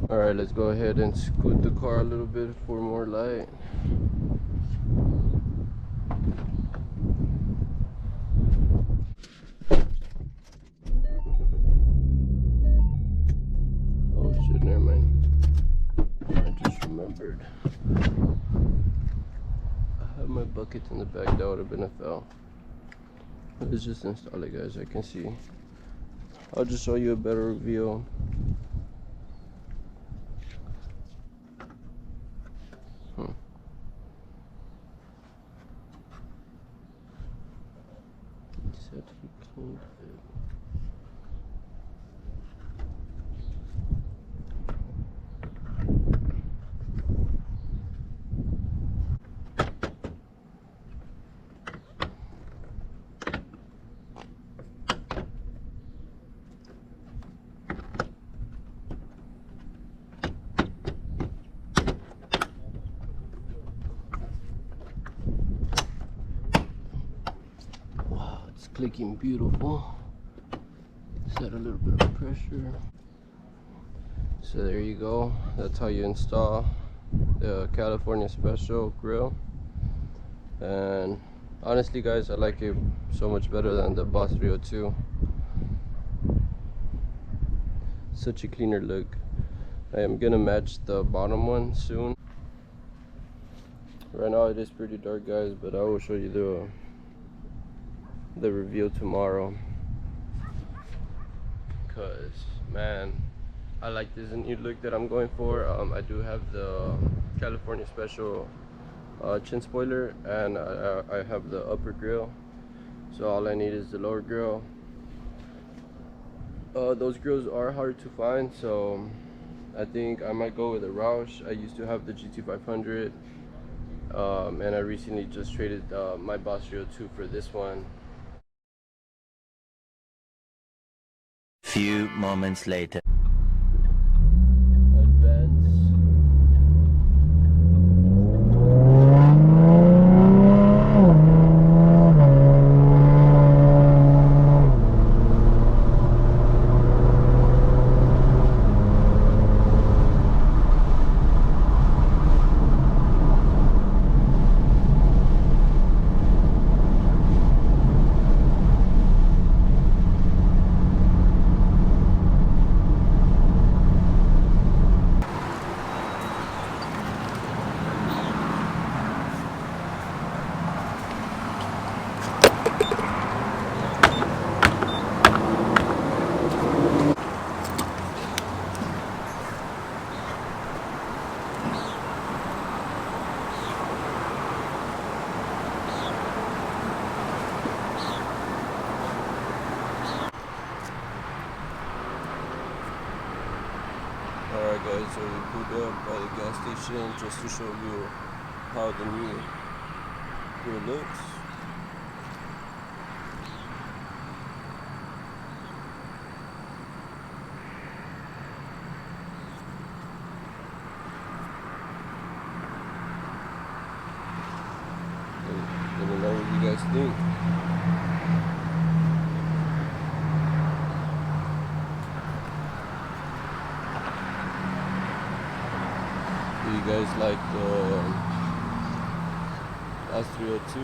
Alright, let's go ahead and scoot the car a little bit for more light. Oh shit, never mind. I just remembered. I have my bucket in the back, that would have been a foul. Let's just install it, guys. I can see. I'll just show you a better view. Said he cleaned it. Clicking beautiful. Set a little bit of pressure. So there you go. That's how you install the California Special grill. And honestly, guys, I like it so much better than the Boss 302. Such a cleaner look. I am gonna match the bottom one soon. Right now it is pretty dark, guys, but I will show you the review tomorrow, because man, I like this new look that I'm going for. I do have the California Special chin spoiler, and I have the upper grill, so all I need is the lower grill. Those grills are hard to find, so I think I might go with a Roush. I used to have the GT500, and I recently just traded my Boss 302 for this one. Few moments later. Alright guys, so we pulled up by the gas station just to show you how the new Grille looks. Let me know what you guys think. Do you guys like the Bus 302?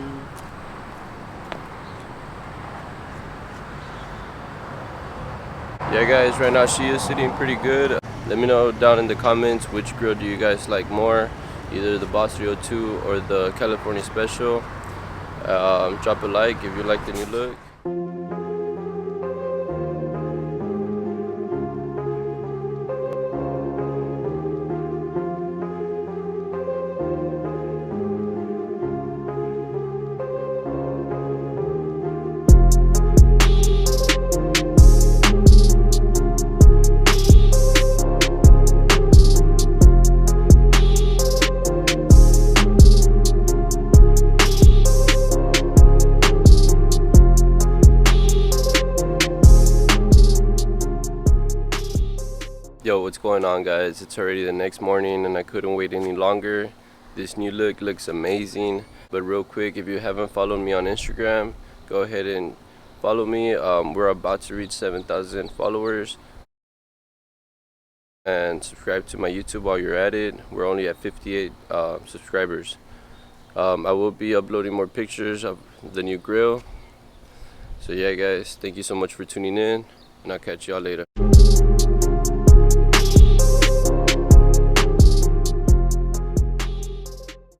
Yeah guys, right now she is sitting pretty good. Let me know down in the comments which grill do you guys like more, either the Boss 302 or the California Special. Drop a like if you like the new look. Yo, what's going on guys? It's already the next morning and I couldn't wait any longer. This new look looks amazing. But real quick, if you haven't followed me on Instagram, go ahead and follow me. We're about to reach 7,000 followers. And subscribe to my YouTube while you're at it. We're only at 58 subscribers. I will be uploading more pictures of the new grill. So yeah guys, thank you so much for tuning in and I'll catch y'all later.